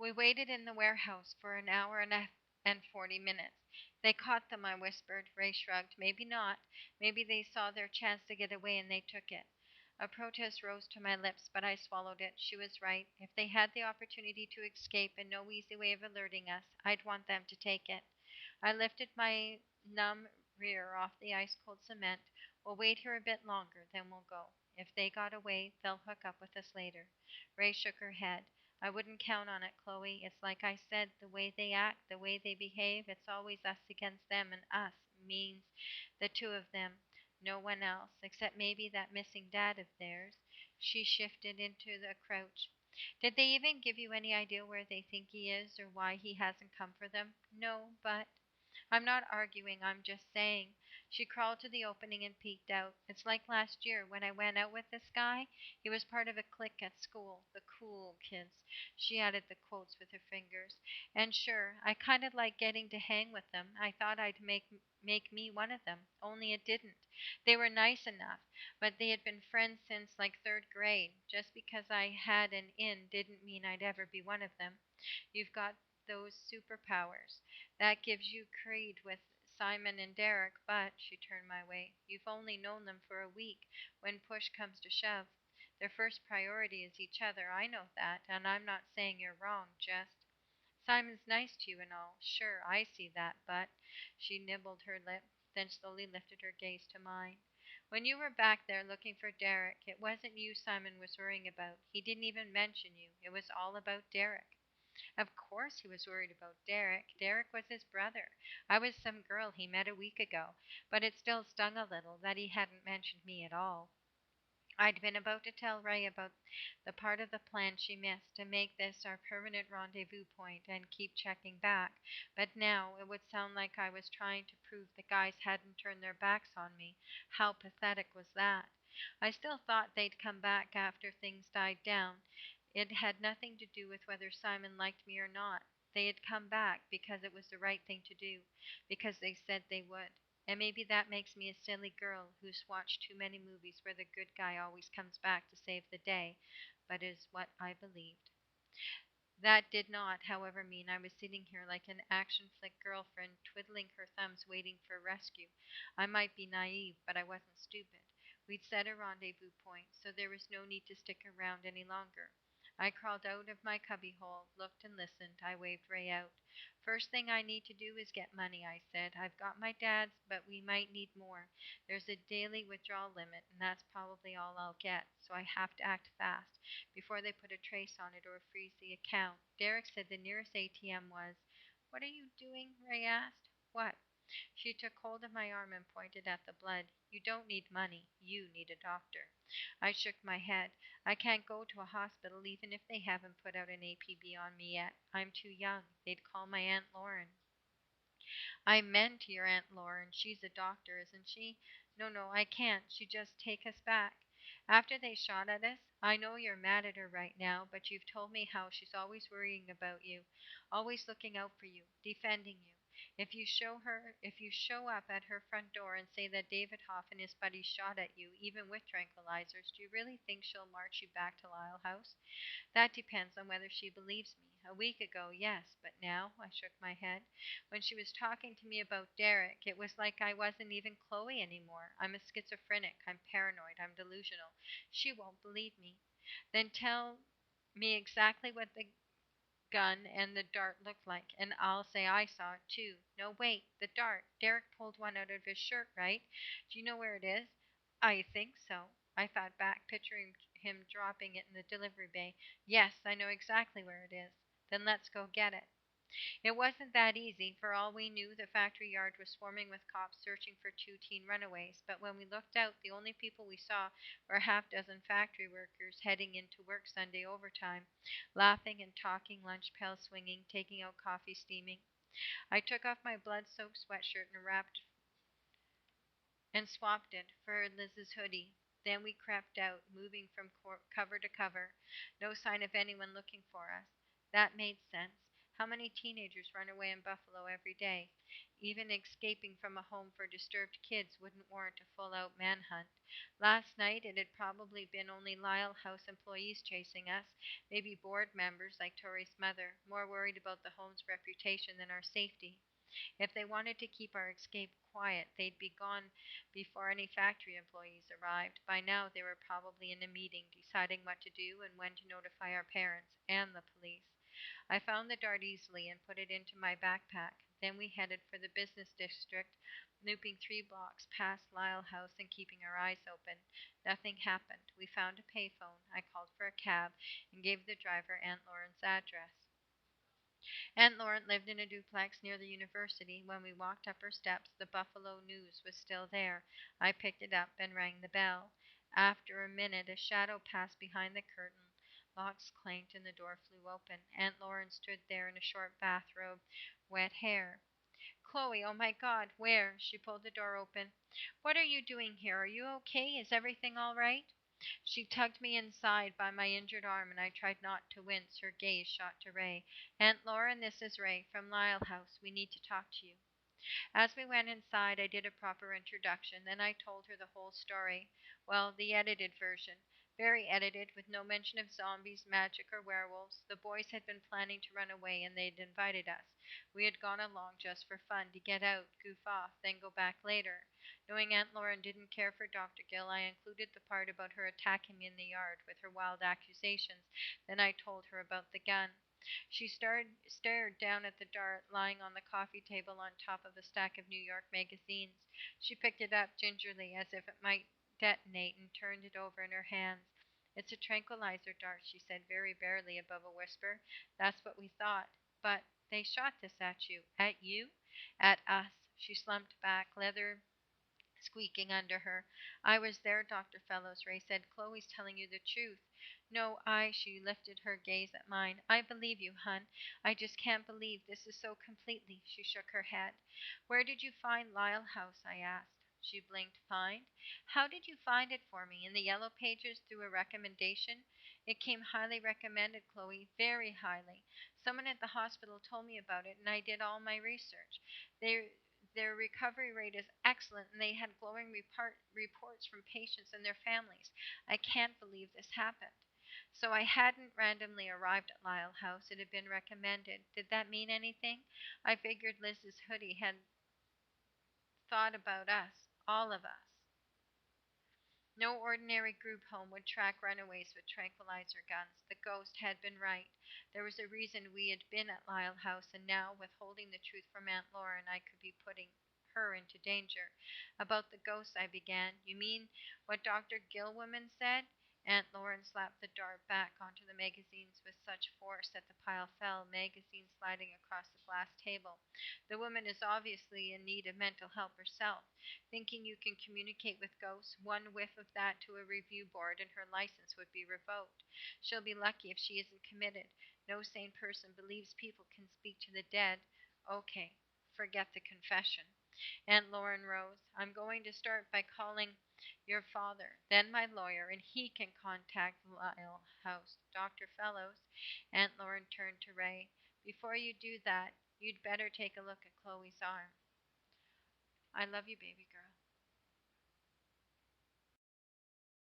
We waited in the warehouse for an hour and 40 minutes. They caught them, I whispered. Ray shrugged. Maybe not. Maybe they saw their chance to get away and they took it. A protest rose to my lips, but I swallowed it. She was right. If they had the opportunity to escape and no easy way of alerting us, I'd want them to take it. I lifted my numb rear off the ice cold cement. We'll wait here a bit longer, then we'll go. If they got away, they'll hook up with us later. Ray shook her head. I wouldn't count on it, Chloe. It's like I said, the way they act, the way they behave, it's always us against them, and us means the two of them. No one else, except maybe that missing dad of theirs. She shifted into the crouch. Did they even give you any idea where they think he is or why he hasn't come for them? No, but I'm not arguing, I'm just saying. She crawled to the opening and peeked out. It's like last year when I went out with this guy. He was part of a clique at school, the cool kids. She added the quotes with her fingers. And sure, I kind of like getting to hang with them. I thought I'd make me one of them, only it didn't. They were nice enough, but they had been friends since like third grade. Just because I had an in didn't mean I'd ever be one of them. You've got those superpowers. That gives you creed with Simon and Derek, but, she turned my way, you've only known them for a week. When push comes to shove, their first priority is each other. I know that, and I'm not saying you're wrong, just. Simon's nice to you and all. Sure, I see that, but. She nibbled her lip, then slowly lifted her gaze to mine. When you were back there looking for Derek, it wasn't you Simon was worrying about. He didn't even mention you. It was all about Derek. Of course he was worried about Derek. Derek was his brother. I was some girl he met a week ago, but it still stung a little that he hadn't mentioned me at all. I'd been about to tell Ray about the part of the plan she missed to make this our permanent rendezvous point and keep checking back, but now it would sound like I was trying to prove the guys hadn't turned their backs on me. How pathetic was that? I still thought they'd come back after things died down. It had nothing to do with whether Simon liked me or not. They had come back because it was the right thing to do, because they said they would. And maybe that makes me a silly girl who's watched too many movies where the good guy always comes back to save the day, but is what I believed. That did not, however, mean I was sitting here like an action flick girlfriend, twiddling her thumbs waiting for rescue. I might be naive, but I wasn't stupid. We'd set a rendezvous point, so there was no need to stick around any longer. I crawled out of my cubbyhole, looked and listened. I waved Ray out. First thing I need to do is get money, I said. I've got my dad's, but we might need more. There's a daily withdrawal limit, and that's probably all I'll get, so I have to act fast before they put a trace on it or freeze the account. Derek said the nearest ATM was. What are you doing? Ray asked. What? She took hold of my arm and pointed at the blood. You don't need money. You need a doctor. I shook my head. I can't go to a hospital even if they haven't put out an APB on me yet. I'm too young. They'd call my Aunt Lauren. I meant your Aunt Lauren. She's a doctor, isn't she? No, no, I can't. She'd just take us back. After they shot at us, I know you're mad at her right now, but you've told me how she's always worrying about you, always looking out for you, defending you. If you show up at her front door and say that David Hoff and his buddies shot at you, even with tranquilizers, do you really think she'll march you back to Lyle House? That depends on whether she believes me. A week ago, yes, but now, I shook my head. When she was talking to me about Derek, it was like I wasn't even Chloe anymore. I'm a schizophrenic. I'm paranoid. I'm delusional. She won't believe me. Then tell me exactly what the gun and the dart looked like, and I'll say I saw it too. No, wait, the dart. Derek pulled one out of his shirt, right? Do you know where it is? I think so. I thought back, picturing him dropping it in the delivery bay. Yes, I know exactly where it is. Then let's go get it. It wasn't that easy. For all we knew, the factory yard was swarming with cops searching for two teen runaways. But when we looked out, the only people we saw were a half dozen factory workers heading into work Sunday overtime, laughing and talking, lunch pails swinging, taking out coffee steaming. I took off my blood soaked sweatshirt and wrapped and swapped it for Liz's hoodie. Then we crept out, moving from cover to cover. No sign of anyone looking for us. That made sense. How many teenagers run away in Buffalo every day? Even escaping from a home for disturbed kids wouldn't warrant a full out manhunt. Last night it had probably been only Lyle House employees chasing us, maybe board members like Tori's mother, more worried about the home's reputation than our safety. If they wanted to keep our escape quiet, they'd be gone before any factory employees arrived. By now, they were probably in a meeting deciding what to do and when to notify our parents and the police. I found the dart easily and put it into my backpack. Then we headed for the business district, looping 3 blocks past Lyle House and keeping our eyes open. Nothing happened. We found a payphone. I called for a cab and gave the driver Aunt Lauren's address. Aunt Lauren lived in a duplex near the university. When we walked up her steps, the Buffalo News was still there. I picked it up and rang the bell. After a minute, a shadow passed behind the curtain. Locks clanked and the door flew open. Aunt Lauren stood there in a short bathrobe, wet hair. Chloe, oh my God, where? She pulled the door open. What are you doing here? Are you okay? Is everything all right? She tugged me inside by my injured arm, and I tried not to wince. Her gaze shot to Ray. Aunt Lauren, this is Ray from Lyle House. We need to talk to you. As we went inside, I did a proper introduction. Then I told her the whole story. Well, the edited version. Very edited, with no mention of zombies, magic, or werewolves. The boys had been planning to run away, and they'd invited us. We had gone along just for fun, to get out, goof off, then go back later. Knowing Aunt Lauren didn't care for Dr. Gill, I included the part about her attacking me in the yard with her wild accusations. Then I told her about the gun. She stared down at the dart lying on the coffee table on top of a stack of New York magazines. She picked it up gingerly, as if it might detonate, and turned it over in her hands. It's a tranquilizer dart, she said very barely above a whisper. That's what we thought. But they shot this at you. At you? At us. She slumped back, leather squeaking under her. I was there, Dr. Fellows, Ray said. Chloe's telling you the truth. No, she lifted her gaze at mine. I believe you, hun. I just can't believe this is so completely. She shook her head. Where did you find Lyle House? I asked. She blinked. Find? How did you find it for me? In the yellow pages through a recommendation? It came highly recommended, Chloe, very highly. Someone at the hospital told me about it, and I did all my research. They their recovery rate is excellent, and they had glowing reports from patients and their families. I can't believe this happened. So I hadn't randomly arrived at Lyle House. It had been recommended. Did that mean anything? I figured Liz's hoodie had thought about us, all of us. No ordinary group home would track runaways with tranquilizer guns. The ghost had been right. There was a reason we had been at Lyle House, and now, withholding the truth from Aunt Lauren, I could be putting her into danger. About the ghost, I began. You mean what Dr. Gilwoman said? Aunt Lauren slapped the dart back onto the magazines with such force that the pile fell, magazines sliding across the glass table. The woman is obviously in need of mental help herself. Thinking you can communicate with ghosts, one whiff of that to a review board and her license would be revoked. She'll be lucky if she isn't committed. No sane person believes people can speak to the dead. Okay, forget the confession. Aunt Lauren rose. I'm going to start by calling your father, then my lawyer, and he can contact Lyle House. Dr. Fellows. Aunt Lauren turned to Ray. Before you do that, you'd better take a look at Chloe's arm. I love you, baby